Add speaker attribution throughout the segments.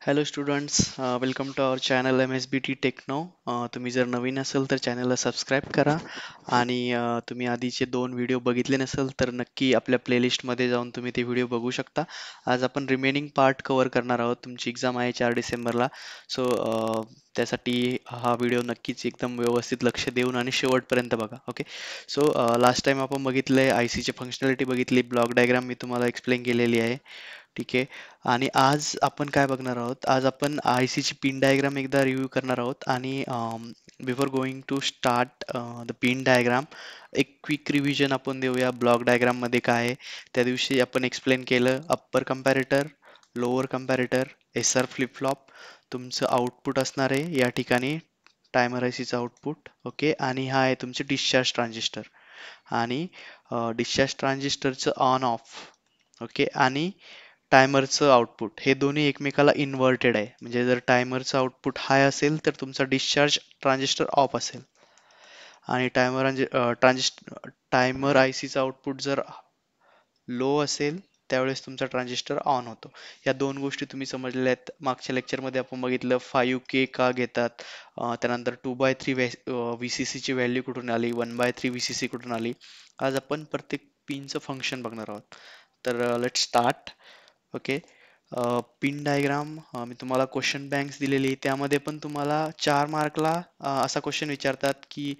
Speaker 1: Hello students, welcome to our channel MSBT Techno. तुम्ही जर नवीन असाल तर चॅनलला सबस्क्राईब करा आणि तुम्ही आधीचे दोन व्हिडिओ बघितले नसेल तर नक्की आपल्या प्लेलिस्टमध्ये जाऊन तुम्ही ते व्हिडिओ बघू शकता. आज आपण रिमेनिंग पार्ट कव्हर करणार आहोत. तुमची एक्झाम आहे 4 डिसेंबरला. सो त्यासाठी हा व्हिडिओ नक्कीच एकदम व्यवस्थित लक्ष देऊन आणि शेवटपर्यंत बघा. ओके. सो लास्ट टाइम आपण बघितलंय ICची फंक्शनॅलिटी बघितली, ब्लॉक डायग्राम मी तुम्हाला एक्सप्लेन केलेली आहे. ठीक आहे. आणि आज आपण काय बघणार आहोत? आज आपण ICची पिन डायग्राम एकदा रिव्ह्यू करणार आहोत आणि before going to start the pin diagram, एक क्विक रिव्हिजन आपण देऊया. ब्लॉक डायग्राम मध्ये काय आहे? त्या दिवशी आपण एक्सप्लेन केलं upper comparator, lower comparator, SR flip flop. तुमचं आउटपुट असणार आहे या ठिकाणी टायमर ICचं आउटपुट. ओके. आणि हा आहे तुमचे डिस्चार्ज ट्रान्झिस्टर आणि डिस्चार्ज ट्रान्झिस्टरचं ऑन ऑफ. ओके. आणि टायमरचं आउटपुट हे दोन्ही एकमेकाला इन्व्हर्टेड आहे. म्हणजे जर टायमरचं आउटपुट हाय असेल तर तुमचा डिस्चार्ज ट्रान्झिस्टर ऑफ असेल आणि टायमर ICचा आउटपुट जर लो असेल त्यावेळेस तुमचा ट्रान्झिस्टर ऑन होतो. या दोन गोष्टी तुम्ही समजलेल्या आहेत. मागच्या लेक्चरमध्ये आपण बघितलं 5K का घेतात, त्यानंतर 2/3 VCC ची व्हॅल्यू कुठून आली, 1/3 VCC कुठून आली. आज आपण प्रत्येक पिनचं फंक्शन बघणार आहोत. तर let start. Okay. Pin diagram मी तुम्हाला क्वेश्चन बँक्स दिलेली आहे. त्यामध्ये पण तुम्हाला 4 मार्कला असा क्वेश्चन विचारतात की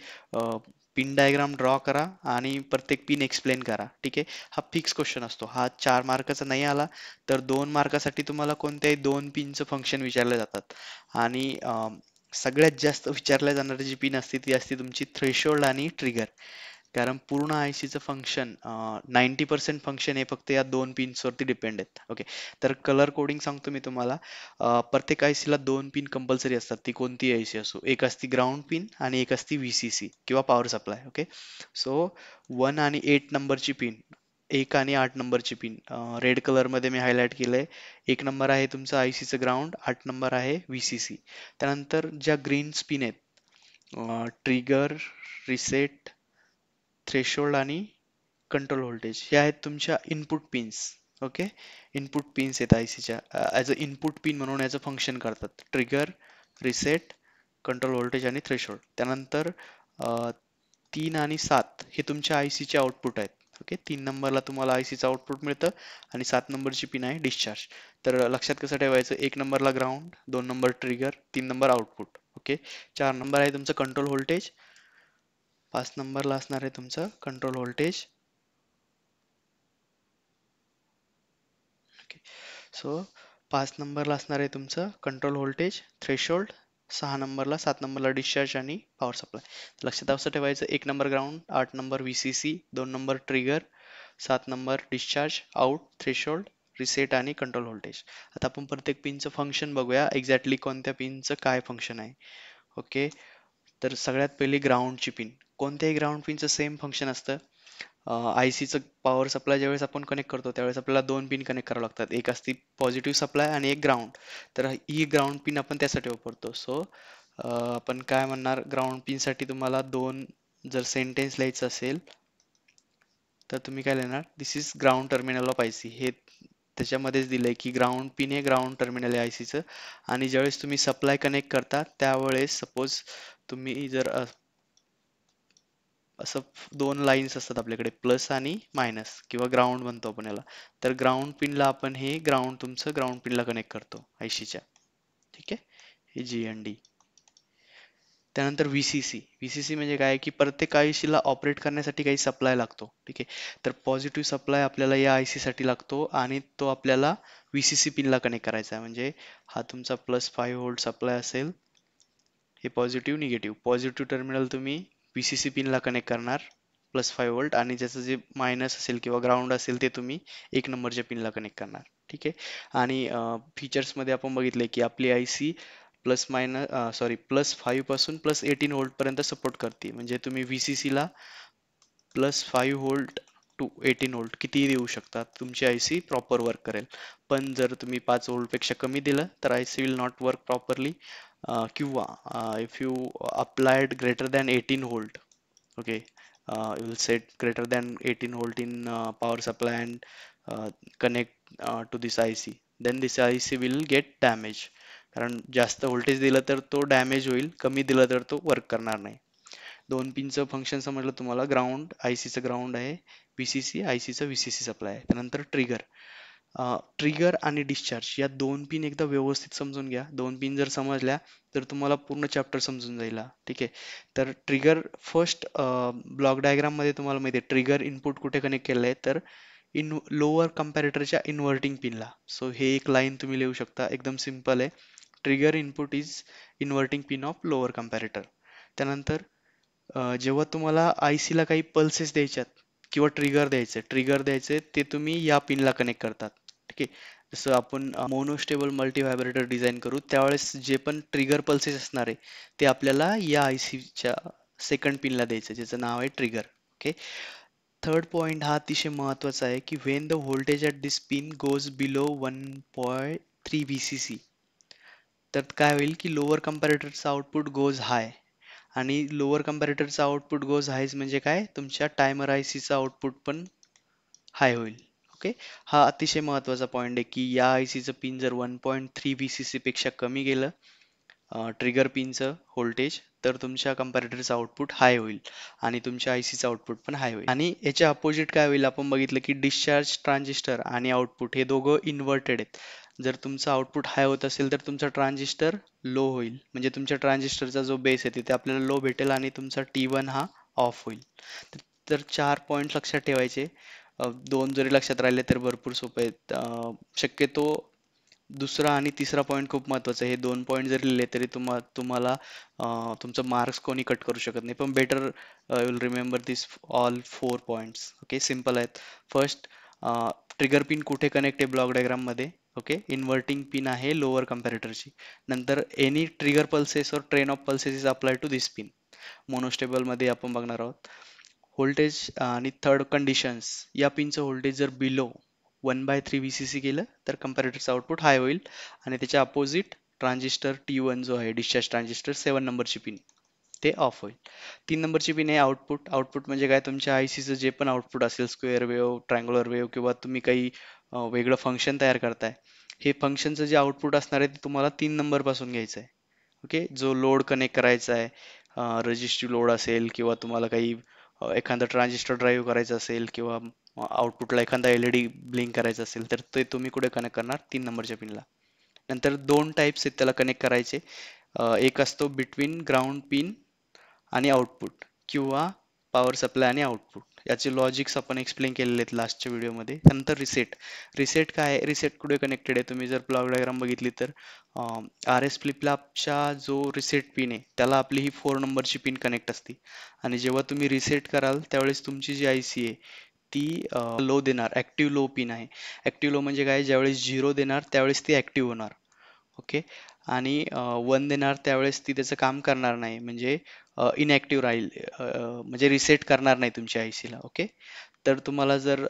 Speaker 1: पिन डायग्राम ड्रॉ करा आणि प्रत्येक पिन एक्सप्लेन करा. ठीक आहे. हा फिक्स क्वेश्चन असतो. हा 4 मार्काचा नाही आला तर 2 मार्कासाठी तुम्हाला कोणत्याही दोन पिनचं फंक्शन विचारले जातात. आणि सगळ्यात जास्त विचारल्या जाणारी जी पिन असते ती असते तुमची थ्रेशोल्ड आणि ट्रिगर. कारण पूर्ण ICचं फंक्शन 90% फंक्शन हे फक्त या दोन पिन्सवरती डिपेंड आहेत. ओके. तर कलर कोडिंग सांगतो मी तुम्हाला. प्रत्येक ICला दोन पिन कंपल्सरी असतात. ती कोणती IC असो. एक असती ग्राउंड पिन आणि एक असती VCC किंवा पॉवर सप्लाय. ओके. सो 1 आणि 8 नंबरची पिन, 1 आणि 8 नंबरची पिन रेड कलर मध्ये मी हायलाइट केलंय. 1 नंबर आहे तुमचं ICचं ग्राउंड, 8 नंबर आहे VCC. त्यानंतर ज्या ग्रीन पिन आहेत, ट्रिगर, रिसेट, थ्रेशोल्ड आणि कंट्रोल व्होल्टेज, हे आहेत तुमच्या input pins. Okay. Input pins आहेत ICच्या. ॲज अ इनपुट पिन म्हणून याचं फंक्शन करतात. ट्रिगर, रिसेट, कंट्रोल व्होल्टेज आणि थ्रेशोल्ड. त्यानंतर 3 आणि 7 हे तुमच्या ICचे आउटपुट आहेत. ओके. 3 नंबरला तुम्हाला ICचं आउटपुट मिळतं आणि 7 नंबरची पिन आहे डिस्चार्ज. तर लक्षात कसं ठेवायचं? 1 नंबरला ground, 2 number trigger, 3 number output. Okay. 4 number आहे तुमचं कंट्रोल व्होल्टेज, 5 नंबरला असणार आहे तुमचं कंट्रोल व्होल्टेज. ओके. सो 5 नंबरला असणार आहे तुमचं कंट्रोल व्होल्टेज, थ्रेशोल्ड. 6 नंबरला, 7 नंबरला डिस्चार्ज आणि पॉवर सप्लाय. लक्षात असं ठेवायचं: 1 number ground, 8 number VCC, 2 number trigger, 7 number discharge, out, threshold, reset आणि कंट्रोल व्होल्टेज. आता आपण प्रत्येक पिनचं फंक्शन बघूया, एक्झॅक्टली कोणत्या पिनचं काय फंक्शन आहे. ओके. तर सगळ्यात पहिली ग्राउंडची पिन. कोणत्याही ग्राउंड पिनचं सेम फंक्शन असतं. ICचं पॉवर सप्लाय ज्यावेळेस आपण कनेक्ट करतो त्यावेळेस आपल्याला दोन पिन कनेक्ट करावं लागतात. एक असती पॉझिटिव्ह सप्लाय आणि एक ग्राउंड. तर ही ग्राउंड पिन आपण त्यासाठी वापरतो. सो आपण काय म्हणणार, ग्राउंड पिनसाठी तुम्हाला दोन, जर सेंटेन्स लिहायचं असेल तर तुम्ही काय लिहिणार? This is ground terminal of IC. हे त्याच्यामध्येच दिलंय की ग्राउंड पिन हे ग्राउंड टर्मिनल आहे ICचं. आणि ज्यावेळेस तुम्ही सप्लाय कनेक्ट करता त्यावेळेस सपोज तुम्ही जर असं दोन लाईन्स असतात आपल्याकडे, प्लस आणि मायनस किंवा ग्राउंड म्हणतो आपण याला. तर ग्राउंड पिनला आपण हे ग्राउंड, तुमचं ग्राउंड पिनला कनेक्ट करतो ICच्या. ठीक आहे. हे GND. त्यानंतर VCC. VCC म्हणजे काय की प्रत्येक ICला ऑपरेट करण्यासाठी काही सप्लाय लागतो. ठीक आहे. तर पॉझिटिव्ह सप्लाय आपल्याला या IC साठी लागतो आणि तो आपल्याला VCC पिनला कनेक्ट करायचा आहे. म्हणजे हा तुमचा +5 व्होल्ट सप्लाय असेल. हे पॉझिटिव्ह, निगेटिव्ह. पॉझिटिव्ह टर्मिनल तुम्ही VCC पिनला कनेक्ट करणार +5 व्होल्ट, आणि ज्याचं जे मायनस असेल किंवा ग्राउंड असेल ते तुम्ही 1 नंबरच्या पिनला कनेक्ट करणार. ठीक आहे. आणि फीचर्समध्ये आपण बघितले की आपली IC +5 पासून +18 व्होल्ट पर्यंत सपोर्ट करते. म्हणजे तुम्ही VCC ला +5 व्होल्ट टू 18 व्होल्ट कितीही देऊ शकता, तुमची IC प्रॉपर वर्क करेल. पण जर तुम्ही 5 व्होल्ट पेक्षा कमी दिलं तर IC will not work properly. किंवा if you applied greater than 18 volt, okay, you will set greater than 18 volt in power supply and connect to this IC. Then this IC will get damage. कारण जास्त voltage दिलं तर तो damage होईल, कमी दिलं तर तो वर्क करणार नाही. दोन पिनचं फंक्शन समजलं तुम्हाला. ग्राउंड, आयसीचं ग्राउंड आहे, VCC, आयसीचं VCC सप्लाय आहे. त्यानंतर ट्रिगर. ट्रिगर आणि डिस्चार्ज या दोन पिन एकदा व्यवस्थित समजून घ्या. दोन पिन जर समजल्या तर तुम्हाला पूर्ण चॅप्टर समजून जाईल हा. ठीक आहे. तर ट्रिगर फर्स्ट ब्लॉक डायग्राम मध्ये तुम्हाला माहिती आहे ट्रिगर इनपुट कुठे कनेक्ट केलं आहे, तर लोअर कम्पॅरेटरच्या इन्व्हर्टिंग पिनला. सो हे एक लाईन तुम्ही लिहू शकता, एकदम सिम्पल आहे. Trigger input is inverting pin of lower comparator. त्यानंतर जेव्हा तुम्हाला आयसीला काही पल्सेस द्यायच्यात किंवा ट्रिगर द्यायचे ते तुम्ही या पिनला कनेक्ट करतात. ठीक आहे. जसं आपण मोनोस्टेबल मल्टी व्हायब्रेटर डिझाईन करू त्यावेळेस जे पण ट्रिगर पल्सेस असणार आहे ते आपल्याला या आयसीच्या सेकंड पिनला द्यायचं, ज्याचं नाव आहे ट्रिगर. ओके. थर्ड पॉइंट हा अतिशय महत्वाचा आहे की Wien the voltage at this pin goes below 1.3 VCC, तर काय होईल की लोअर कम्पॅरेटरचा आउटपुट गोज हाय. आणि लोअर कम्पॅरेटरचा आउटपुट गोज हायज म्हणजे काय, तुमच्या टायमर आयसीचा आउटपुट पण हाय होईल. ओके. हा अतिशय महत्त्वाचा पॉईंट आहे की या आयसीचं पिन जर 1.3 VCC पेक्षा कमी गेलं ट्रिगर पिनचं व्होल्टेज, तर तुमच्या कम्पॅरेटरचं आउटपुट हाय होईल आणि तुमच्या आयसीचं आउटपुट पण हाय होईल. आणि याच्या अपोजिट काय होईल, आपण बघितलं की डिस्चार्ज ट्रान्झिस्टर आणि आउटपुट हे दोघं इन्व्हर्टेड आहेत. जर तुमचं आउटपुट हाय होत असेल तर तुमचा ट्रान्झिस्टर लो होईल, म्हणजे तुमच्या ट्रान्झिस्टरचा जो बेस आहे तिथे आपल्याला लो भेटेल आणि तुमचा T1 हा ऑफ होईल. तर 4 पॉईंट लक्षात ठेवायचे. दोन जरी लक्षात राहिले तर भरपूर सोपे आहेत. शक्यतो दुसरा आणि तिसरा पॉईंट खूप महत्वाचा आहे. हे दोन पॉईंट जरी लिहिले तरी तुम्हाला तुमचं मार्क्स कोणी कट करू शकत नाही. पण better will remember this all 4 points. Okay, simple आहेत. फर्स्ट, ट्रिगर पिन कुठे कनेक्ट आहे ब्लॉक डायग्राम मध्ये. ओके, इन्व्हर्टिंग पिन आहे लोअर कम्पॅरेटरची. नंतर any trigger pulses or train of pulses is apply to this pin. Monostable मध्ये आपण बघणार आहोत. व्होल्टेज आणि थर्ड कंडिशन्स, या पिनचं व्होल्टेज जर बिलो 1/3 VCC गेलं तर कम्पॅरेटरचं आउटपुट हाय होईल आणि त्याच्या अपोजिट ट्रान्झिस्टर T1 जो आहे डिस्चार्ज ट्रान्झिस्टर 7 नंबरची पिन, ते ऑफ होईल. 3 नंबरची पिन आहे आउटपुट. आउटपुट म्हणजे काय, तुमच्या आयसीचं जे पण आउटपुट असेल, स्क्वेअर वेव्ह, ट्रायंग्युलर वेव्ह किंवा तुम्ही काही वेगळं फंक्शन तयार करताय, हे फंक्शनचं जे आउटपुट असणार आहे ते तुम्हाला 3 नंबर पासून घ्यायचं आहे. ओके. जो लोड कनेक्ट करायचा आहे, रजिस्टिव्ह लोड असेल किंवा तुम्हाला काही एखादा ट्रान्झिस्टर ड्राईव्ह करायचं असेल किंवा आउटपुटला एखादा LED ब्लिंक करायचं असेल तर ते तुम्ही कुठे कनेक्ट करणार, 3 नंबरच्या पिनला. नंतर दोन टाईप्स आहेत त्याला कनेक्ट करायचे. एक असतो बिटवीन ग्राउंड पिन आणि आउटपुट, किंवा पॉवर सप्लाय आणि आउटपुट. याचे लॉजिक्स आपण एक्सप्लेन केलेले आहेत लास्टच्या व्हिडिओमध्ये. त्यानंतर रिसेट. रिसेट काय आहे, रिसेट कुठे कनेक्टेड आहे, तुम्ही जर ब्लॉक डायग्राम बघितली तर RS फ्लिप फ्लॉपच्या जो रिसेट पिन आहे त्याला आपली ही 4 नंबरची पिन कनेक्ट असते. आणि जेव्हा तुम्ही रिसेट कराल त्यावेळेस तुमची जी IC आहे ती लो देणार, ऍक्टिव्ह लो पिन आहे. ऍक्टिव्ह लो म्हणजे काय, ज्यावेळेस 0 देणार त्यावेळेस ती ऍक्टिव्ह होणार. ओके. आणि 1 देणार त्यावेळेस ती त्याचं काम करणार नाही, म्हणजे इनॅक्टिव्ह राहील, म्हणजे रिसेट करणार नाही तुमच्या आयसीला. ओके. तर तुम्हाला जर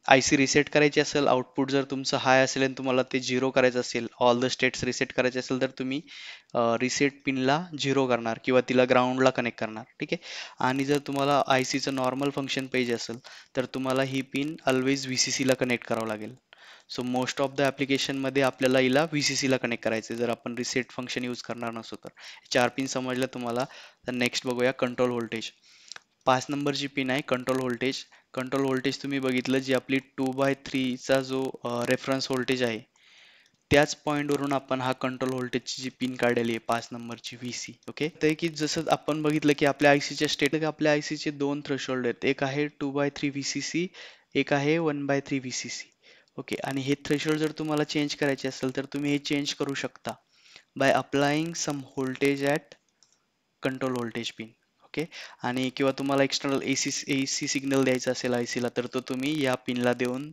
Speaker 1: आयसी रिसेट करायची असेल, आउटपुट जर तुमचं हाय असेल आणि तुम्हाला ते 0 करायचं असेल, ऑल द स्टेट्स रिसेट करायचे असेल, तर तुम्ही रिसेट पिनला 0 करणार किंवा तिला ग्राउंडला कनेक्ट करणार. ठीक आहे. आणि जर तुम्हाला आयसीचं नॉर्मल फंक्शन पाहिजे असेल तर तुम्हाला ही पिन ऑलवेज VCC ला कनेक्ट करावं लागेल. सो मोस्ट ऑफ द ॲप्लिकेशनमध्ये आपल्याला हिला VCC ला कनेक्ट करायचं जर आपण रिसेट फंक्शन यूज करणार नसतो तर. 4 पिन समजलं तुम्हाला. तर नेक्स्ट बघूया कंट्रोल व्होल्टेज. 5 नंबरची पिन आहे कंट्रोल व्होल्टेज. कंट्रोल व्होल्टेज तुम्ही बघितलं, जी आपली 2/3 चा जो रेफरन्स व्होल्टेज आहे त्याच पॉईंटवरून आपण हा कंट्रोल व्होल्टेजची जी पिन काढलेली आहे 5 नंबरची VC. ओके. तर की जसं आपण बघितलं की आपल्या आयसीच्या स्टेट, आपल्या आयसीचे दोन थ्रेशोल्ड आहेत, एक आहे 2/3 VCC, एक आहे 1/3 VCC. ओके. आणि हे थ्रेशोल्ड जर तुम्हाला चेंज करायचे असेल तर तुम्ही हे चेंज करू शकता by applying some voltage at control voltage pin. Okay. आणि किंवा तुम्हाला एक्सटर्नल AC सिग्नल द्यायचा असेल आयसीला तर तो तुम्ही या पिनला देऊन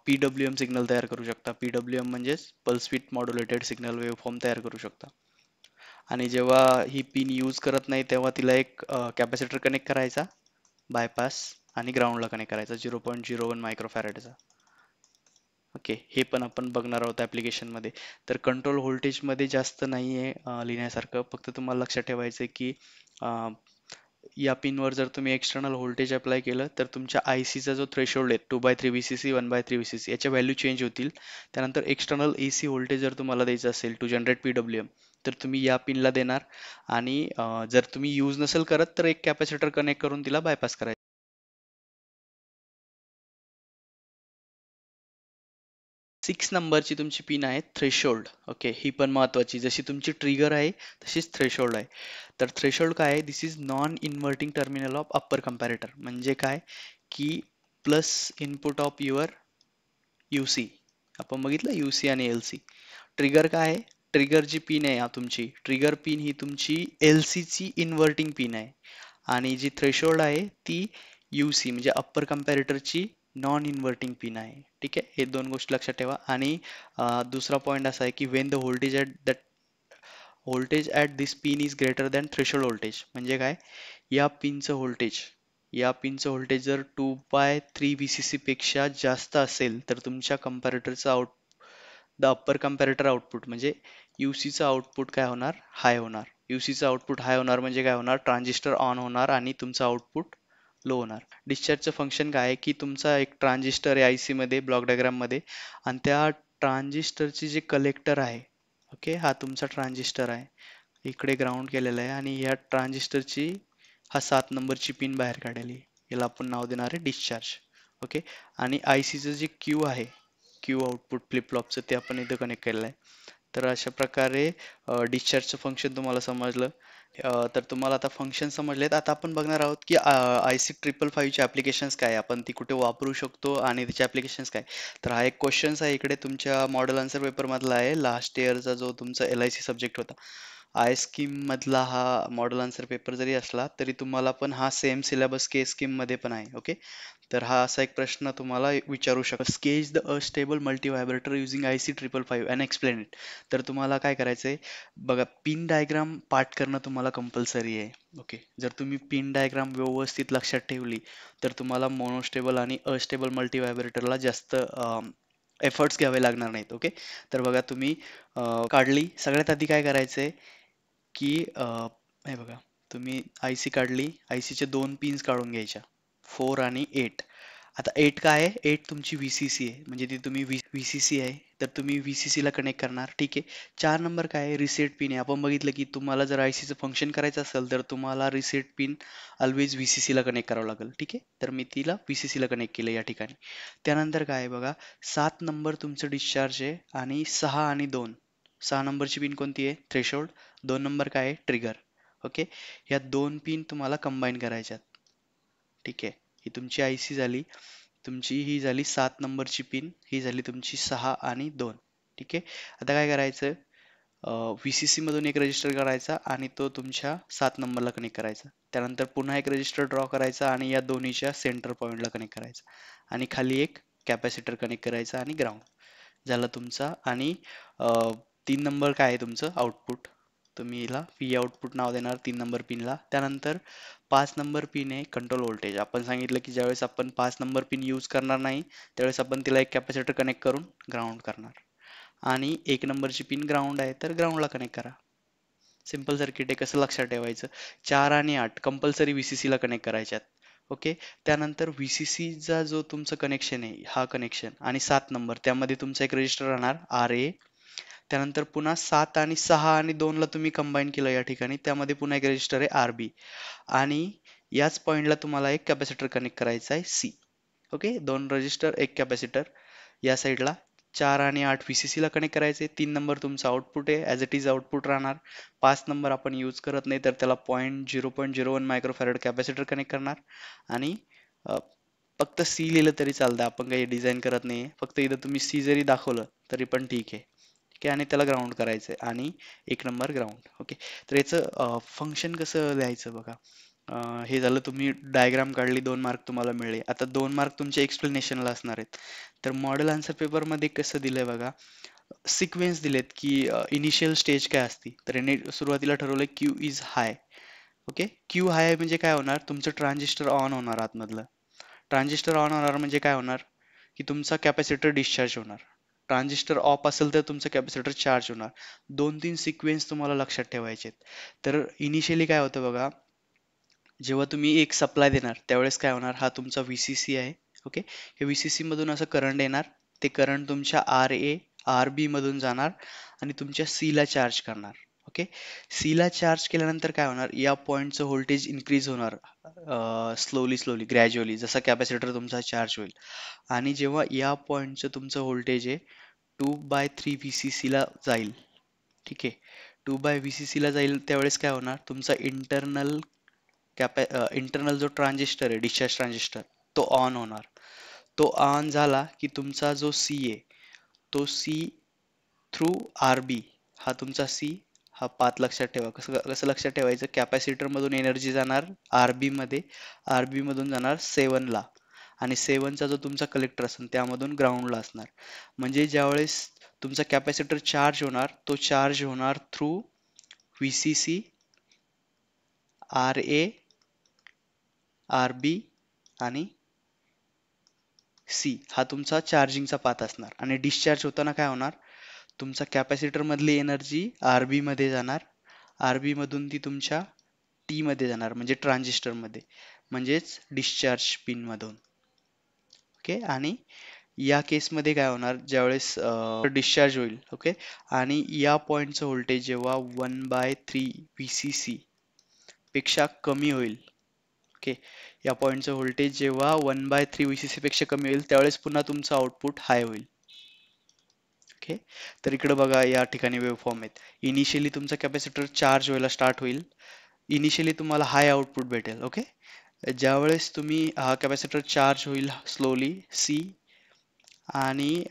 Speaker 1: PWM सिग्नल तयार करू शकता. PWM म्हणजेच pulse with modulated signal wave form तयार करू शकता. आणि जेव्हा ही पिन यूज करत नाही तेव्हा तिला एक कॅपॅसिटर कनेक्ट करायचा बायपास आणि ग्राउंडला कनेक्ट करायचा 0.01 मायक्रोफॅरेडचा. ओके. हे पण आपण बघणार आहोत ॲप्लिकेशनमध्ये. तर कंट्रोल व्होल्टेजमध्ये जास्त नाही आहे लिहिण्यासारखं, फक्त तुम्हाला लक्षात ठेवायचं आहे की या पिनवर जर तुम्ही एक्सटर्नल व्होल्टेज अप्लाय केलं तर तुमच्या आय सीचा जो थ्रेशोल्ड आहे 2/3 VCC 1/3 VCC याच्या व्हॅल्यू चेंज होतील. त्यानंतर एक्सटर्नल AC व्होल्टेज जर तुम्हाला द्यायचं असेल टू जनरेट PWM तर तुम्ही या पिनला देणार आणि जर तुम्ही यूज नसेल करत तर एक कॅपॅसिटर कनेक्ट करून तिला बायपास करायचं. 6 नंबरची तुमची पिन आहे थ्रेशोल्ड. ओके, ही पण महत्वाची. जशी तुमची ट्रिगर आहे तशीच थ्रेशोल्ड आहे. तर थ्रेशोल्ड काय आहे? This is non inverting terminal of upper comparator. म्हणजे काय की plus input of your UC. आपण बघितलं UC आणि LC. ट्रिगर काय आहे? ट्रिगर जी पिन आहे तुमची ट्रिगर पिन ही तुमची LC ची इन्व्हर्टिंग पिन आहे आणि जी थ्रेशोल्ड आहे ती UC म्हणजे अप्पर कंपॅरेटरची नॉन इन्व्हर्टिंग पिन आहे. ठीक आहे, हे दोन गोष्टी लक्षात ठेवा. आणि दुसरा पॉईंट असा आहे की Wien the voltage at this pin is greater than threshold voltage. म्हणजे काय, या पिनचं व्होल्टेज या पिनचं व्होल्टेज जर 2/3 VCC पेक्षा जास्त असेल तर तुमच्या कंपॅरेटरचं द अप्पर कंपॅरेटर आउटपुट म्हणजे UCचं आउटपुट काय होणार? हाय होणार. UCचं आउटपुट हाय होणार म्हणजे काय होणार? ट्रान्झिस्टर ऑन होणार आणि तुमचं आउटपुट लो होणार. डिस्चार्जचं फंक्शन काय आहे की तुमचा एक ट्रान्झिस्टर आहे IC मध्ये ब्लॉक डायग्राम मध्ये आणि त्या ट्रान्झिस्टरची जे कलेक्टर आहे, ओके, हा तुमचा ट्रान्झिस्टर आहे. इकडे ग्राउंड केलेलं आहे आणि ह्या ट्रान्झिस्टरची हा 7 नंबरची पिन बाहेर काढायली. याला आपण नाव देणार आहे डिस्चार्ज. ओके, आणि ICचं जे क्यू आहे, क्यू आउटपुट फ्लिप फ्लॉपचं, ते आपण इथं कनेक्ट केलेलं आहे. तर अशा प्रकारे डिस्चार्जचं फंक्शन तुम्हाला समजलं. तर तुम्हाला आता फंक्शन समजलेत. आता आपण बघणार आहोत की IC 555 चे ॲप्लिकेशन्स काय, आपण ती कुठे वापरू शकतो आणि त्याचे ॲप्लिकेशन्स काय. तर हा एक क्वेश्चन्स आहे इकडे तुमच्या मॉडेल आन्सर पेपरमधला आहे. लास्ट इयरचा जो तुमचा LIC सब्जेक्ट होता, आय स्कीम मधला हा मॉडेल आन्सर पेपर जरी असला तरी तुम्हाला पण हा सेम सिलेबस के स्कीम मध्ये पण आहे. ओके, तर हा असा एक प्रश्न तुम्हाला विचारू शकतो. Sketch the astable multi vibrator using IC 555 and explain it. तर तुम्हाला काय करायचंय बघा, पिन डायग्राम पाठ करणं तुम्हाला कंपल्सरी आहे. ओके, जर तुम्ही पिन डायग्राम व्यवस्थित लक्षात ठेवली तर तुम्हाला मोनोस्टेबल आणि अस्टेबल मल्टी व्हायब्रेटरला जास्त एफर्ट्स घ्यावे लागणार नाहीत. ओके, तर बघा तुम्ही काढली. सगळ्यात आधी काय करायचंय की हे बघा, तुम्ही IC काढली. ICचे दोन पिन्स काढून घ्यायच्या, 4 आणि 8. आता 8 काय आहे? 8 तुमची VCC आहे, म्हणजे ती तुम्ही VCC आहे तर तुम्ही VCC ला कनेक्ट करणार. ठीक आहे. 4 नंबर काय आहे? रिसेट पिन आहे. आपण बघितलं की तुम्हाला जर ICचं फंक्शन करायचं असेल तर तुम्हाला रिसेट पिन ऑलवेज VCC ला कनेक्ट करावं लागेल. ठीक आहे, तर मी तिला VCC ला कनेक्ट केलं या ठिकाणी. त्यानंतर काय आहे बघा, 7 नंबर तुमचं डिस्चार्ज आहे आणि 6 आणि 2. 6 नंबरची पिन कोणती आहे? थ्रेशोल्ड. 2 नंबर काय आहे? ट्रिगर. ओके, या दोन पिन तुम्हाला कंबाईन करायच्यात. ठीक आहे, ही तुमची IC झाली. तुमची ही झाली 7 नंबरची पिन, ही झाली तुमची 6 आणि 2. ठीक आहे, आता काय करायचं, VCC मधून एक रजिस्टर करायचा आणि तो तुमच्या 7 नंबरला कनेक्ट करायचा. त्यानंतर पुन्हा एक रजिस्टर ड्रॉ करायचा आणि या दोन्हीच्या सेंटर पॉईंटला कनेक्ट करायचा आणि खाली एक कॅपॅसिटर कनेक्ट करायचा आणि ग्राउंड झाला तुमचा. आणि 3 नंबर काय आहे तुमचं आउटपुट, तुम्ही हिला V आउटपुट नाव देणार 3 नंबर पिनला. त्यानंतर 5 नंबर पिन आहे कंट्रोल व्होल्टेज. आपण सांगितलं की ज्यावेळेस आपण 5 नंबर पिन यूज करणार नाही त्यावेळेस आपण तिला एक कॅपॅसिटर कनेक्ट करून ग्राउंड करणार. आणि 1 नंबरची पिन ग्राउंड आहे तर ग्राउंडला कनेक्ट करा. सिंपल सर्किट आहे. कसं लक्षात ठेवायचं, 4 आणि 8 कंपल्सरी VCC ला कनेक्ट करायच्यात. ओके, त्यानंतर VCC चा जो तुमचं कनेक्शन आहे, हा कनेक्शन आणि 7 नंबर त्यामध्ये तुमचा एक रजिस्टर राहणार RA. त्यानंतर पुन्हा 7 आणि 6 आणि 2 ला तुम्ही कंबाईन केलं या ठिकाणी, त्यामध्ये पुन्हा एक रजिस्टर आहे RB आणि याच पॉइंटला तुम्हाला एक कॅपॅसिटर कनेक्ट करायचा आहे C. ओके, 2 रजिस्टर, एक कॅपॅसिटर या साईडला. 4 आणि 8 VCC ला कनेक्ट करायचे. 3 नंबर तुमचा आउटपुट आहे, ॲज इट इज आउटपुट राहणार. 5 नंबर आपण यूज करत नाही तर त्याला 0.01 मायक्रोफॅरेड कॅपॅसिटर कनेक्ट करणार आणि अ, फक्त C लिहिलं तरी चालतं, आपण काही डिझाईन करत नाही. फक्त इथं तुम्ही C जरी दाखवलं तरी पण ठीक आहे. ठीक आहे, आणि त्याला ग्राउंड करायचं आहे आणि 1 नंबर ग्राउंड. ओके, तर याचं फंक्शन कसं लिहायचं बघा. हे झालं, तुम्ही डायग्राम काढली, 2 मार्क तुम्हाला मिळले. आता 2 मार्क तुमच्या एक्सप्लेनेशनला असणार आहेत. तर मॉडेल आन्सर पेपरमध्ये कसं दिलंय बघा, सिक्वेन्स दिलेत की इनिशियल स्टेज काय असती. तर याने सुरुवातीला ठरवलंय Q is high. Okay, Q high म्हणजे काय होणार, तुमचं ट्रान्झिस्टर ऑन होणार आतमधलं. ट्रान्झिस्टर ऑन होणार म्हणजे काय होणार की तुमचा कॅपॅसिटर डिस्चार्ज होणार. ट्रान्झिस्टर ऑफ असेल तर तुमचं कॅपॅसिटर चार्ज होणार. 2-3 सिक्वेन्स तुम्हाला लक्षात ठेवायचे आहेत. तर इनिशियली काय होतं बघा, जेव्हा तुम्ही एक सप्लाय देणार त्यावेळेस काय होणार, हा तुमचा VCC आहे. ओके, हे VCC मधून असं करंट येणार, ते करंट तुमच्या RB मधून जाणार आणि तुमच्या C ला चार्ज करणार. ओके, C ला चार्ज केल्यानंतर काय होणार, या पॉइंटचं व्होल्टेज इन्क्रीज होणार स्लोली स्लोली ग्रॅज्युअली जसा कॅपॅसिटर तुमचा चार्ज होईल. आणि जेव्हा या पॉइंटचं तुमचं व्होल्टेज आहे 2/3 VCC ला जाईल. ठीक आहे, 2/3 VCC ला जाईल त्यावेळेस काय होणार, तुमचा इंटरनल जो ट्रान्झिस्टर आहे, डिस्चार्ज ट्रान्झिस्टर, तो ऑन होणार. तो ऑन झाला की तुमचा जो C आहे, तो C थ्रू RB, हा तुमचा C, हा पाथ लक्षात ठेवा. कसं कसं लक्षात ठेवायचं, कॅपॅसिटर मधून एनर्जी जाणार RB मध्ये, RB मधून जाणार 7 ला, आणि 7 चा जो तुमचा कलेक्टर असेल त्यामधून ग्राउंडला असणार. म्हणजे ज्यावेळेस तुमचा कॅपॅसिटर चार्ज होणार, तो चार्ज होणार थ्रू VCC, RA, RB आणि C, हा तुमचा चार्जिंगचा पाथ असणार. आणि डिस्चार्ज होताना काय होणार, तुमचा कॅपॅसिटर मधली एनर्जी RB मध्ये जाणार, RB मधून ती तुमच्या T मध्ये जाणार म्हणजे ट्रान्झिस्टर मध्ये, म्हणजेच डिस्चार्ज पिन मधून. ओके, आणि या केसमध्ये काय होणार, ज्यावेळेस डिस्चार्ज होईल, ओके, आणि या पॉइंटचं व्होल्टेज जेव्हा 1/3 VCC पेक्षा कमी होईल, ओके, या पॉइंटचं व्होल्टेज जेव्हा 1/3 VCC पेक्षा कमी होईल त्यावेळेस पुन्हा तुमचं आउटपुट हाय होईल. ओके, तर इकडे बघा या ठिकाणी वेव्हफॉर्म आहेत. इनिशियली तुमचा कॅपॅसिटर चार्ज व्हायला स्टार्ट होईल, इनिशियली तुम्हाला हाय आउटपुट भेटेल. ओके, ज्यावेळेस तुम्ही हा कॅपॅसिटर चार्ज होईल स्लोली C, आणि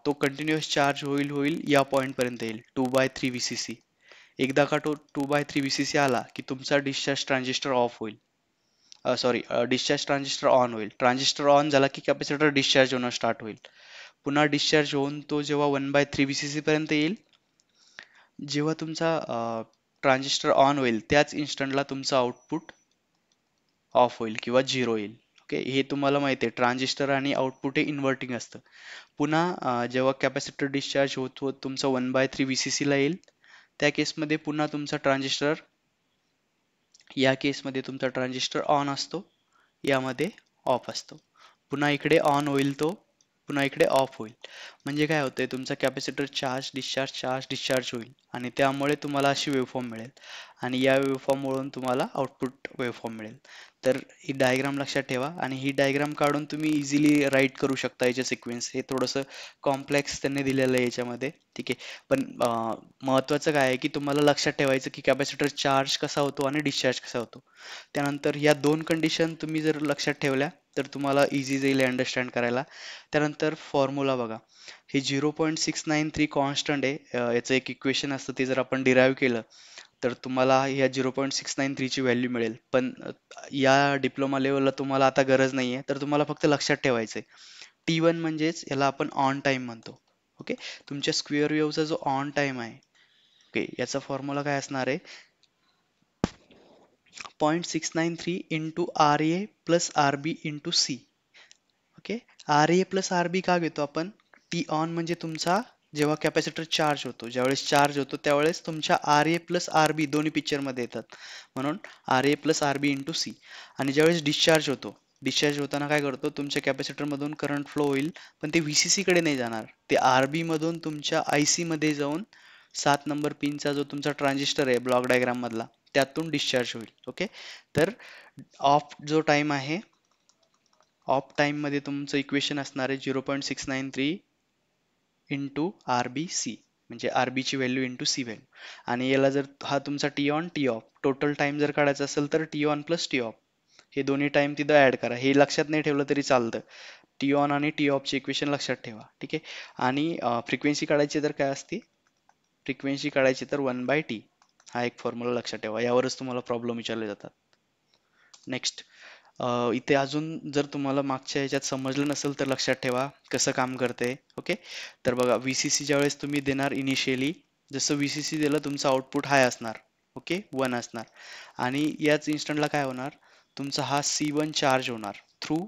Speaker 1: तो कंटिन्युअस चार्ज होईल होईल या पॉइंट पर्यंत येईल 2/3 VCC. एकदा का तो 2/3 VCC आला की तुमचा डिस्चार्ज ट्रान्झिस्टर ऑफ होईल, सॉरी, डिस्चार्ज ट्रान्झिस्टर ऑन होईल. ट्रान्झिस्टर ऑन झाला की कॅपॅसिटर डिस्चार्ज होणं स्टार्ट होईल. पुन्हा डिस्चार्ज होऊन तो जेव्हा 1/3 VCC पर्यंत येईल, जेव्हा तुमचा ट्रान्झिस्टर ऑन होईल त्याच इन्स्टंटला तुमचं आउटपुट ऑफ होईल किंवा झिरो येईल. ओके, हे तुम्हाला माहिती आहे, ट्रान्झिस्टर आणि आउटपुट हे इन्व्हर्टिंग असतं. पुन्हा जेव्हा कॅपॅसिटर डिस्चार्ज होत होत तुमचं 1/3 VCC ला येईल, त्या केसमध्ये पुन्हा तुमचा ट्रान्झिस्टर, या केसमध्ये तुमचा ट्रान्झिस्टर ऑन असतो, यामध्ये ऑफ असतो. पुन्हा इकडे ऑन होईल तो, पुन्हा इकडे ऑफ होईल. म्हणजे काय होतंय, तुमचा कॅपॅसिटर चार्ज डिस्चार्ज होईल आणि त्यामुळे तुम्हाला अशी वेव्हफॉर्म मिळेल, आणि या वेव्हफॉर्म वरून तुम्हाला आउटपुट वेव्हफॉर्म मिळेल. तर ही डायग्राम लक्षात ठेवा, आणि ही डायग्राम काढून तुम्ही इझिली राईट करू शकता याचे सिक्वेन्स. हे थोडंसं कॉम्प्लेक्स त्यांनी दिलेलं आहे याच्यामध्ये, ठीक आहे. पण महत्त्वाचं काय आहे की तुम्हाला लक्षात ठेवायचं की कॅपॅसिटर चार्ज कसा होतो आणि डिस्चार्ज कसा होतो. त्यानंतर या दोन कंडिशन तुम्ही जर लक्षात ठेवल्या तर तुम्हाला इझी जाईल अंडरस्टँड करायला. त्यानंतर फॉर्म्युला बघा, हे 0.693 कॉन्स्टंट आहे, याचं एक इक्वेशन असतं, ते जर आपण डिराईव्ह केलं तर तुम्हाला या 0.693 ची व्हॅल्यू मिळेल. पण या डिप्लोमा लेवलला तुम्हाला आता गरज नाही आहे, तर तुम्हाला फक्त लक्षात ठेवायचं आहे T1 म्हणजेच याला आपण ऑन टाइम म्हणतो. ओके, तुमच्या स्क्वेअर वेव्हचा जो ऑन टाइम आहे, ओके, याचा फॉर्म्युला काय असणार आहे, 0.693 into RA plus RB into C. Okay, RA plus RB का घेतो आपण, टी ऑन म्हणजे तुमचा जेव्हा कॅपॅसिटर चार्ज होतो, ज्यावेळेस चार्ज होतो त्यावेळेस तुमच्या RA प्लस RB दोन्ही पिक्चर मध्ये येतात, म्हणून RA plus RB into C. आणि ज्यावेळेस डिस्चार्ज होतो, डिस्चार्ज होताना काय करतो, तुमच्या कॅपॅसिटर मधून करंट फ्लो होईल, पण ते VCC कडे नाही जाणार, ते RB मधून तुमच्या IC मध्ये जाऊन 7 नंबर पिनचा जो तुमचा ट्रान्झिस्टर आहे ब्लॉक डायग्राम मधला, त्यातून डिस्चार्ज होईल. ओके, तर ऑफ जो टाइम आहे, ऑफ टाइम मध्ये तुमचं इक्वेशन असणार आहे 0.693 इंटू RBC, म्हणजे RB ची व्हॅल्यू इंटू C व्हॅल्यू. आणि याला जर हा तुमचा T on T of total time जर काढायचा असेल तर T on plus T of, हे दोन्ही टाइम तिथं ऍड करा. हे लक्षात नाही ठेवलं तरी चालतं, टी ऑन आणि टी ऑफचे इक्वेशन लक्षात ठेवा, ठीक आहे. आणि फ्रिक्वेन्सी काढायची तर काय असते, फ्रिक्वेन्सी काढायची तर 1/T, हा एक फॉर्म्युला लक्षात ठेवा, यावरच तुम्हाला प्रॉब्लेम विचारले जातात. नेक्स्ट, इथे अजून जर तुम्हाला मागच्या ह्याच्यात समजलं नसेल तर लक्षात ठेवा कसं काम करते. ओके, तर बघा, VCC ज्यावेळेस तुम्ही देणार इनिशियली, जसं VCC दिलं तुमचं आउटपुट हाय असणार, ओके, 1 असणार, आणि याच इन्स्टंटला काय होणार, तुमचा हा C1 चार्ज होणार through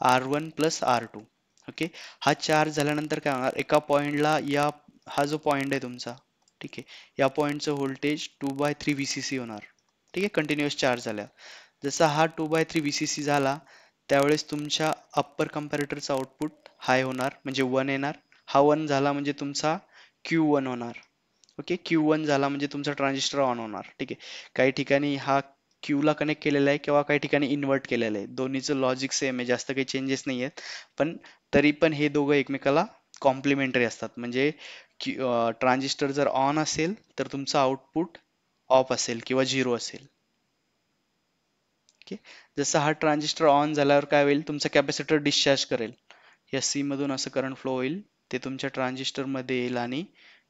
Speaker 1: R1 plus R2. Okay, हा चार्ज झाल्यानंतर काय होणार, एका पॉइंटला या, हा जो पॉइंट आहे तुमचा, ठीक आहे, या पॉइंटचं व्होल्टेज 2/3 VCC होणार, ठीक आहे, कंटिन्युअस चार्ज झाल्या. जसा हा 2/3 VCC झाला त्यावेळेस तुमच्या अप्पर कंपॅरेटरचा आउटपुट हाय होणार म्हणजे 1 येणार. हा 1 झाला म्हणजे तुमचा Q1 होणार. ओके, Q1 झाला म्हणजे तुमचा ट्रान्झिस्टर ऑन होणार. ठीक आहे, काही ठिकाणी हा Q ला कनेक्ट केलेला आहे किंवा काही ठिकाणी इन्व्हर्ट केलेलं आहे. दोन्हीचं लॉजिक सेम आहे, जास्त काही चेंजेस नाही आहेत. पण तरी पण हे दोघं एकमेकाला कॉम्प्लिमेंटरी असतात. म्हणजे ट्रान्झिस्टर जर ऑन असेल तर तुमचं आउटपुट ऑफ असेल किंवा झिरो असेल. ओके, जसं हा ट्रान्झिस्टर ऑन झाल्यावर काय होईल, तुमचा कॅपॅसिटर डिस्चार्ज करेल. या सी मधून असं करंट फ्लो होईल, ते तुमच्या ट्रान्झिस्टर मध्ये येईल आणि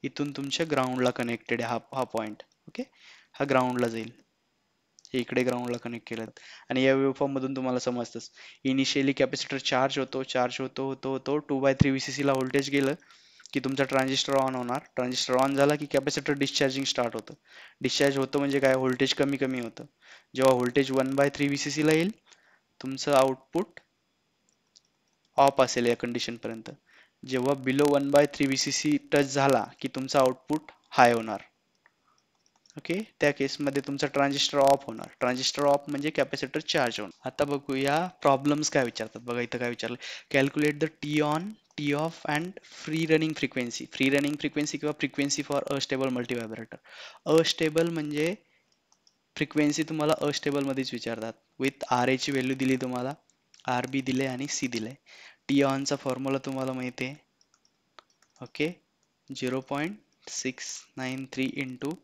Speaker 1: इथून तुमच्या ग्राउंडला कनेक्टेड आहे हा पॉइंट. ओके, हा ग्राउंडला जाईल. हे इकडे ग्राउंडला कनेक्ट केलं आणि या वेव्हफॉर्म मधून तुम्हाला समजतंच, इनिशियली कॅपॅसिटर चार्ज होतो 2/3 VCC ला व्होल्टेज गेलं की तुमचा ट्रान्झिस्टर ऑन होणार. ट्रान्झिस्टर ऑन झाला की कॅपॅसिटर डिस्चार्जिंग स्टार्ट होतं. डिस्चार्ज होतं म्हणजे काय, व्होल्टेज कमी कमी होतं. जेव्हा व्होल्टेज 1/3 VCC ला येईल तुमचं आउटपुट ऑफ असेल या कंडिशन पर्यंत. जेव्हा बिलो 1/3 VCC टच झाला की तुमचा आउटपुट हाय होणार. ओके, त्या केसमध्ये तुमचा ट्रान्झिस्टर ऑफ होणार. ट्रान्झिस्टर ऑफ म्हणजे कॅपॅसिटर चार्ज होणार. आता बघूया प्रॉब्लेम्स काय विचारतात. बघा इथं काय विचारलं, calculate the T on, T of and free running frequency. Free running frequency किंवा फ्रिक्वेन्सी फॉर अस्टेबल मल्टीव्हायब्रेटर. अस्टेबल म्हणजे फ्रिक्वेन्सी तुम्हाला अस्टेबल मध्येच विचारतात. विथ आर ए ची व्हॅल्यू दिली तुम्हाला, आर बी दिले आणि सी दिले. टी ऑनचा फॉर्म्युला तुम्हाला माहिती आहे. Okay, 0.693 into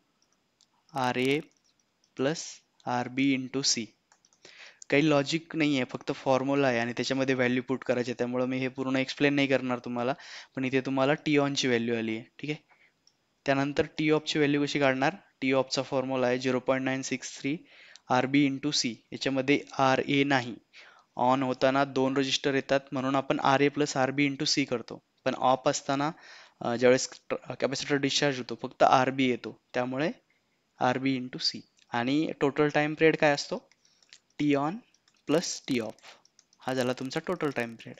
Speaker 1: R A plus R B into C. काही लॉजिक नाही आहे, फक्त फॉर्म्युला आहे आणि त्याच्यामध्ये व्हॅल्यू पुट करायचे. त्यामुळे मी हे पूर्ण एक्सप्लेन नाही करणार तुम्हाला, पण इथे तुम्हाला टी ऑनची व्हॅल्यू आली आहे. ठीक आहे, त्यानंतर टी ऑफची व्हॅल्यू कशी काढणार. टी ऑफचा फॉर्म्युला आहे 0.963 आर बी इंटू सी. याच्यामध्ये आर ए नाही, ऑन होताना दोन रजिस्टर येतात म्हणून आपण R A plus R B into C करतो. पण ऑफ असताना ज्यावेळेस कॅपॅसिटर डिस्चार्ज होतो फक्त आर बी येतो, त्यामुळे आर बी इंटू सी. आणि टोटल टाइम पिरियड काय असतो, T on plus T off. हा झाला तुमचा टोटल टाइम पिरियड,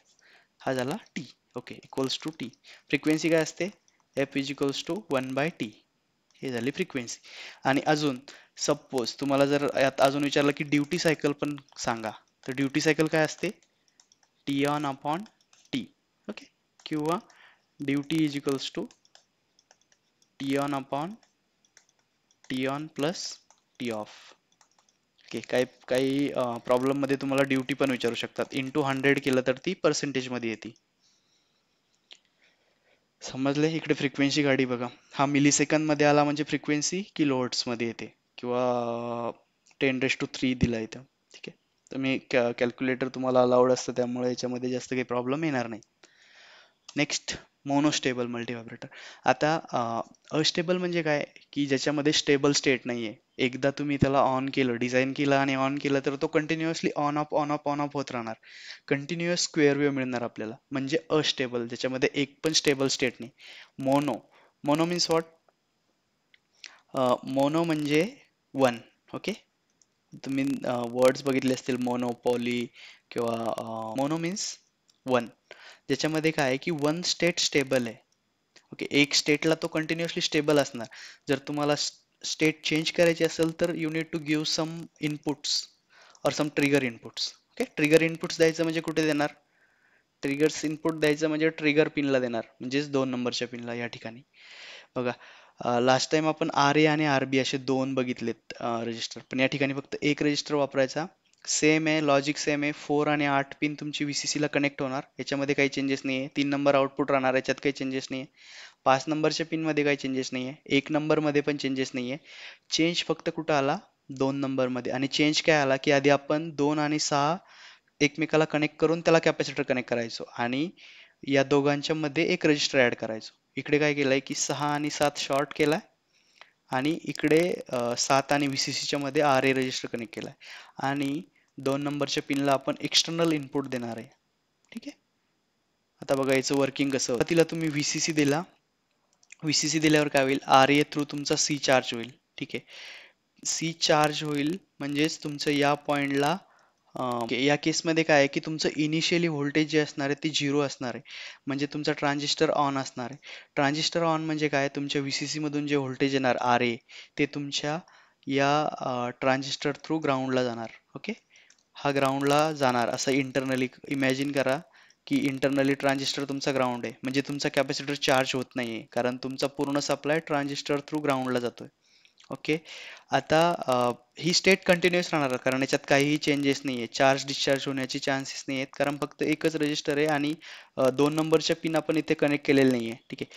Speaker 1: हा झाला T. Okay, equals to T. Frequency काय असते, F is equals to 1/t. हे झाली फ्रिक्वेन्सी. आणि अजून सपोज तुम्हाला जर यात अजून विचारलं की ड्युटी सायकल पण सांगा, तर ड्युटी सायकल काय असते, T on upon T. Okay, किंवा duty is equals to T on upon T on plus T off. Okay, काही काही प्रॉब्लेम मध्ये तुम्हाला ड्युटी पण विचारू शकतात. इंटू 100 केलं तर ती पर्सेंटेज मध्ये येते. समजले. इकडे फ्रिक्वेन्सी गाडी बघा, हा मिली सेकंद मध्ये आला म्हणजे फ्रिक्वेन्सी किलोहर्ट्झ मध्ये येते किंवा 10⁻³ दिला इथं. ठीक आहे, तुम्ही कॅल्क्युलेटर तुम्हाला अलाउड असतं त्यामुळे याच्यामध्ये जास्त काही प्रॉब्लेम येणार नाही. Next, monostable multivibrator. आता अस्टेबल म्हणजे काय, की ज्याच्यामध्ये स्टेबल स्टेट नाहीये. एकदा तुम्ही त्याला ऑन केलं, डिझाईन केलं आणि ऑन केलं तर तो continuously on off on off on off होत राहणार. कंटिन्युअस स्क्वेअर वेव्ह मिळणार आपल्याला, म्हणजे अस्टेबल, ज्याच्यामध्ये एक पण स्टेबल स्टेट नाही. Mono, mono means what, mono म्हणजे वन. ओके, तुम्ही वर्ड्स बघितले असतील, मोनोपॉली किंवा मोनो मीन्स वन. ज्याच्यामध्ये काय आहे की वन स्टेट स्टेबल आहे. ओके, एक स्टेटला तो कंटिन्युअसली स्टेबल असणार. जर तुम्हाला स्टेट चेंज करायची असेल तर you need to give some inputs और some trigger inputs. Okay, trigger inputs द्यायचं म्हणजे कुठे देणार, ट्रिगर्स इनपुट द्यायचं म्हणजे ट्रिगर पिनला देणार, म्हणजेच 2 नंबरच्या पिनला. या ठिकाणी बघा, लास्ट टाइम आपण आर ए आणि आर बी असे दोन बघितलेत रजिस्टर, पण या ठिकाणी फक्त एक रजिस्टर वापरायचा. सेम आहे, लॉजिक सेम आहे. 4 आणि 8 पिन तुमची VCC ला कनेक्ट होणार, याच्यामध्ये काही चेंजेस नाही आहे. 3 नंबर आउटपुट राहणार, याच्यात काही चेंजेस नाही आहे. 5 नंबरच्या पिन मध्ये काही चेंजेस नाही आहे. 1 नंबर मध्ये पण चेंजेस नाही आहे. चेंज फक्त कुठं आला, 2 नंबर मध्ये. आणि चेंज काय आला की आधी आपण 2 आणि 6 एकमेकाला कनेक्ट करून त्याला कॅपॅसिटर कनेक्ट करायचो आणि या दोघांच्या मध्ये एक रजिस्टर ऍड करायचो. इकडे काय केलंय की 6 आणि 7 शॉर्ट केलाय आणि इकडे 7 आणि VCC च्या मध्ये आर ए रजिस्टर कनेक्ट केलाय आणि 2 नंबरच्या पिनला आपण एक्सटर्नल इनपुट देणार आहे. ठीक आहे, आता बघा याचं वर्किंग कसं. तिला तुम्ही VCC दिला, VCC दिल्यावर काय होईल, आर ए थ्रू तुमचा सी चार्ज होईल. ठीक आहे, सी चार्ज होईल म्हणजेच तुमचं या पॉइंटला या केसमध्ये काय आहे की तुमचं इनिशियली व्होल्टेज जे असणार आहे ते 0 असणार आहे, म्हणजे तुमचा ट्रान्झिस्टर ऑन असणार आहे. ट्रान्झिस्टर ऑन म्हणजे काय, तुमच्या VCC मधून जे व्होल्टेज येणार आर ए ते तुमच्या या ट्रान्झिस्टर थ्रू ग्राउंडला जाणार. ओके. हा ग्राउंडला जाणार असं इंटरनली इमॅजिन करा की इंटरनली ट्रान्झिस्टर तुमचा ग्राउंड आहे, म्हणजे तुमचा कॅपॅसिटर चार्ज होत नाहीये कारण तुमचा पूर्ण सप्लाय ट्रान्झिस्टर थ्रू ग्राउंडला जातोय. ओके. आता ही स्टेट कंटिन्युअस राहणार कारण याच्यात काहीही चेंजेस नाही आहे. चार्ज डिस्चार्ज होण्याची चान्सेस नाही आहेत कारण फक्त एकच रजिस्टर आहे आणि 2 नंबरच्या पिन आपण इथे कनेक्ट केलेले नाही आहे. ठीक आहे.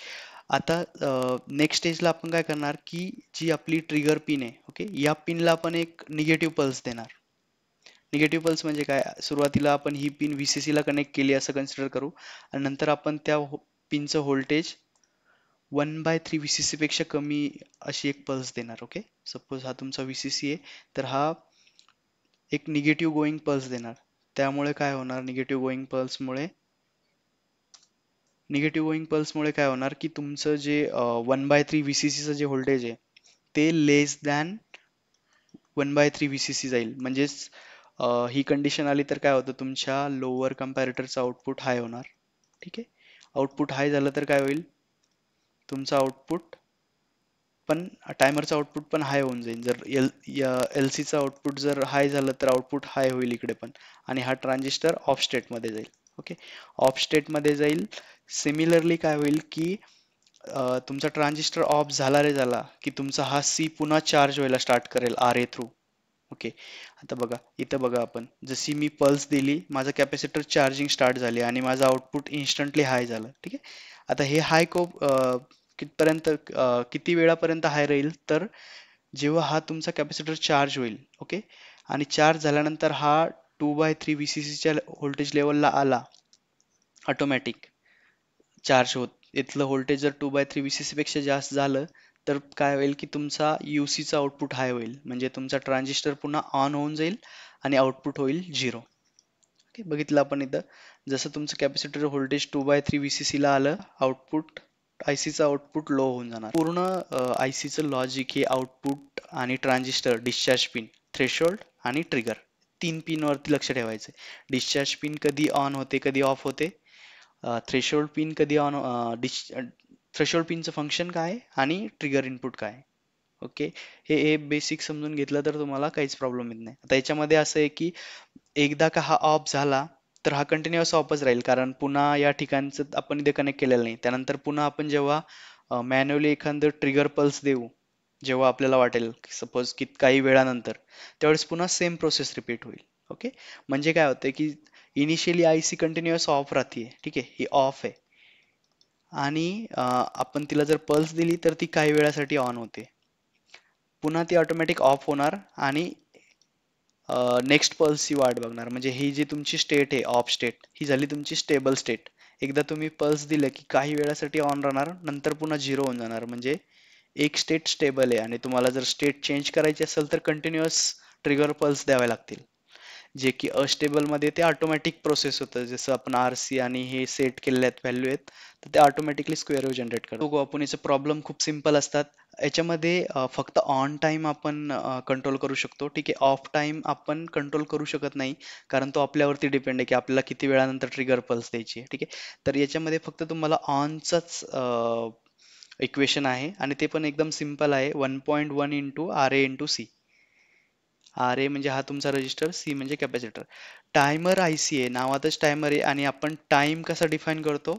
Speaker 1: आता नेक्स्ट स्टेजला आपण काय करणार की जी आपली ट्रिगर पिन आहे, ओके, या पिनला आपण एक निगेटिव्ह पल्स देणार. निगेटिव्ह पल्स म्हणजे काय, सुरुवातीला आपण ही पिन VCC ला कनेक्ट केली असं कन्सिडर करू आणि नंतर आपण त्या पिनचं व्होल्टेज 1/3 VCC पेक्षा कमी अशी एक पल्स देणार. ओके. सपोज हा तुमचा VCC आहे तर हा एक निगेटिव्ह गोईंग पल्स देणार. त्यामुळे काय होणार, निगेटिव्ह गोईंग पल्समुळे काय होणार की तुमचं जे 1/3 VCCचं जे व्होल्टेज आहे ते लेस दॅन 1/3 VCC जाईल. म्हणजेच ही कंडिशन आली तर काय होतं, तुमच्या लोअर कम्पॅरेटरचं आउटपुट हाय होणार. ठीक आहे. आउटपुट हाय झालं तर काय होईल, तुमचं आउटपुट पण टायमरचं आउटपुट पण हाय होऊन जाईल. जर LCचं आउटपुट जर हाय झालं तर आउटपुट हाय होईल इकडे पण आणि हा ट्रान्झिस्टर ऑफ स्टेटमध्ये जाईल. ओके. ऑफ स्टेटमध्ये जाईल. सिमिलरली काय होईल की तुमचा ट्रान्झिस्टर ऑफ झाला रे झाला की तुमचा हा C पुन्हा चार्ज व्हायला स्टार्ट करेल RA थ्रू. ओके. आता बघा इथं बघा, आपण जशी मी पल्स दिली माझं कॅपॅसिटर चार्जिंग स्टार्ट झाले आणि माझं आउटपुट इन्स्टंटली हाय झालं. ठीक आहे. आता हे हाय कितपर्यंत किती वेळापर्यंत हाय राहील तर जेव्हा हा तुमचा कॅपॅसिटर चार्ज होईल. ओके. आणि चार्ज झाल्यानंतर हा 2/3 VCCच्या व्होल्टेज लेवलला आला ऑटोमॅटिक चार्ज होत. इथलं व्होल्टेज जर 2/3 VCC पेक्षा जास्त झालं तर काय होईल की तुमचा UCचा आउटपुट हाय होईल, म्हणजे तुमचा ट्रान्झिस्टर पुन्हा ऑन होऊन जाईल आणि आउटपुट होईल 0. ओके. बघितलं आपण इथं जसं तुमचं कॅपॅसिटर व्होल्टेज 2/3 VCC ला आलं, आउटपुट ICचं आउटपुट लो होऊन जाणार. पूर्ण ICचं लॉजिक हे आउटपुट आणि ट्रान्झिस्टर, डिस्चार्ज पिन, थ्रेशोल्ड आणि ट्रिगर 3 पिनवरती लक्ष ठेवायचं. डिस्चार्ज पिन कधी ऑन होते कधी ऑफ होते, थ्रेशोल्ड पिन कधी ऑन, थ्रेशोल्ड पिनचं फंक्शन काय आणि ट्रिगर इनपुट काय. ओके. हे बेसिक समजून घेतलं तर तुम्हाला काहीच प्रॉब्लेम येत नाही. आता याच्यामध्ये असं आहे की एकदा का हा ऑफ झाला तर हा कंटिन्युअस ऑफच राहील कारण पुन्हा या ठिकाणचं आपण इथे कनेक्ट केलेलं नाही. त्यानंतर पुन्हा आपण जेव्हा मॅन्युअली एखादं ट्रिगर पल्स देऊ, जेव्हा आपल्याला वाटेल सपोज की काही वेळानंतर, त्यावेळेस पुन्हा सेम प्रोसेस रिपीट होईल. ओके. म्हणजे काय होतं की इनिशियली IC कंटिन्युअस ऑफ राहते. ठीक आहे, ही ऑफ आहे आणि आपण तिला जर पल्स दिली तर ती काही वेळासाठी ऑन होते, पुन्हा ती ऑटोमॅटिक ऑफ होणार आणि नेक्स्ट पल्सची वाट बघणार. म्हणजे ही जी तुमची स्टेट आहे ऑफ स्टेट, ही झाली तुमची स्टेबल स्टेट. एकदा तुम्ही पल्स दिलं की काही वेळासाठी ऑन राहणार, नंतर पुन्हा 0 होऊन जाणार. म्हणजे एक स्टेट स्टेबल आहे आणि तुम्हाला जर स्टेट चेंज करायची असेल तर कंटिन्युअस ट्रिगर पल्स द्यावे लागतील. जे की अस्टेबलमध्ये ते ऑटोमॅटिक प्रोसेस होतं, जसं आपण RC आणि हे सेट केलेले आहेत व्हॅल्यू आहेत तर ते ऑटोमॅटिकली स्क्वेअर वेव्ह जनरेट करतो. बघू आपण याचे प्रॉब्लेम खूप सिम्पल असतात. याच्यामध्ये फक्त ऑन टाइम आपण कंट्रोल करू शकतो. ठीक आहे. ऑफ टाइम आपण कंट्रोल करू शकत नाही कारण तो आपल्यावरती डिपेंड आहे की आपल्याला किती वेळानंतर ट्रिगर पल्स द्यायची आहे. ठीक आहे. तर याच्यामध्ये फक्त तुम्हाला ऑनचाच इक्वेशन आहे आणि ते पण एकदम सिम्पल आहे. 1.1 into RA into C. RA म्हणजे हा तुमचा रजिस्टर, C म्हणजे कॅपॅसिटर. टायमर IC आहे, नावातच टायमर आहे आणि आपण टाइम कसा डिफाईन करतो,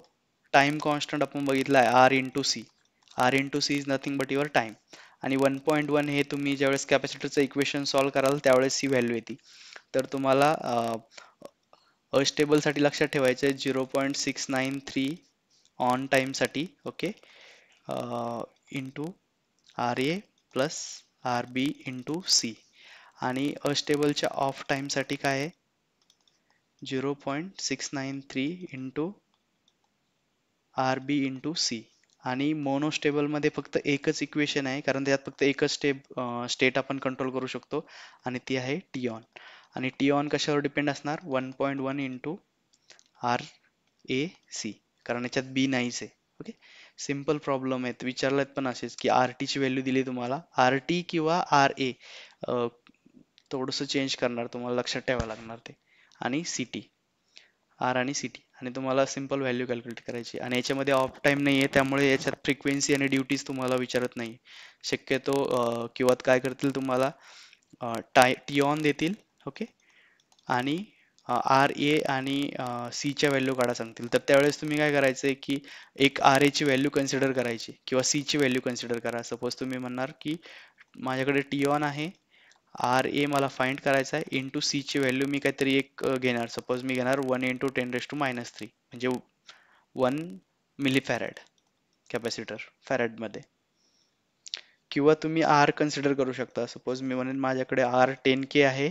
Speaker 1: टाइम कॉन्स्टंट आपण बघितला आहे R into C. R into C is nothing but your time. आणि 1.1 हे तुम्ही ज्यावेळेस कॅपॅसिटरचं इक्वेशन सॉल्व्ह कराल त्यावेळेस ही व्हॅल्यू येते. तर तुम्हाला अस्टेबलसाठी लक्षात ठेवायचं आहे 0.693 ऑन टाईमसाठी. Okay. Into RA plus RB into C. आणि अस्टेबलच्या ऑफ टाईमसाठी काय आहे 0.693 इंटू RB इंटू C. आणि मोनोस्टेबलमध्ये फक्त एकच इक्वेशन आहे कारण त्यात फक्त एकच स्टेट आपण कंट्रोल करू शकतो आणि ती आहे टी ऑन. आणि टी ऑन कशावर डिपेंड असणार 1.1 इंटू RAC कारण याच्यात B नाहीच आहे. ओके. सिम्पल प्रॉब्लेम आहेत, विचारलेत पण असेच की RT ची व्हॅल्यू दिली तुम्हाला, RT किंवा RA थोडंसं चेंज करणार, तुम्हाला लक्षात ठेवावं लागणार ते. आणि CT, R आणि CT, आणि तुम्हाला सिम्पल व्हॅल्यू कॅल्क्युलेट करायची. आणि याच्यामध्ये ऑफ टाईम नाही आहे त्यामुळे याच्यात फ्रिक्वेन्सी आणि ड्युटीज तुम्हाला विचारत नाही शक्यतो. किंवा काय करतील तुम्हाला टी ऑन देतील ओके. आणि आर ए आणि सीच्या व्हॅल्यू काढा सांगतील, तर त्यावेळेस तुम्ही काय करायचं आहे की एक आर एची व्हॅल्यू कन्सिडर करायची किंवा सीची व्हॅल्यू कन्सिडर करा. सपोज तुम्ही म्हणणार की माझ्याकडे टी ऑन आहे, आर ए मला फाइंड करायचा आहे, इंटू सीची व्हॅल्यू मी काहीतरी एक घेणार. सपोज मी घेणार 1 × 10⁻³ म्हणजे 1 मिली फॅरड कॅपॅसिटर फॅरडमध्ये. किंवा तुम्ही आर कन्सिडर करू शकता. सपोज मी म्हणेन माझ्याकडे आर 10K आहे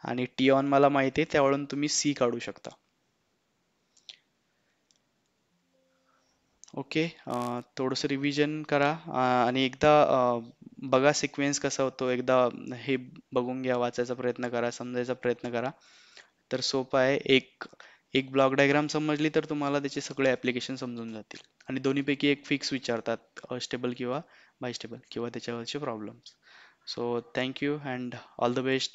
Speaker 1: आणि टी ऑन मला माहिती आहे, त्यावरून तुम्ही सी काढू शकता. ओके. थोडंसं रिव्हिजन करा आणि एकदा बघा सिक्वेन्स कसा होतो, एकदा हे बघून घ्या, वाचायचा प्रयत्न करा, समजायचा प्रयत्न करा. तर सोपं आहे. एक एक ब्लॉक डायग्राम समजली तर तुम्हाला त्याचे सगळे ॲप्लिकेशन समजून जातील. आणि दोन्हीपैकी एक फिक्स विचारतात, स्टेबल किंवा बायस्टेबल किंवा त्याच्यावरचे problems. So thank you and all the best.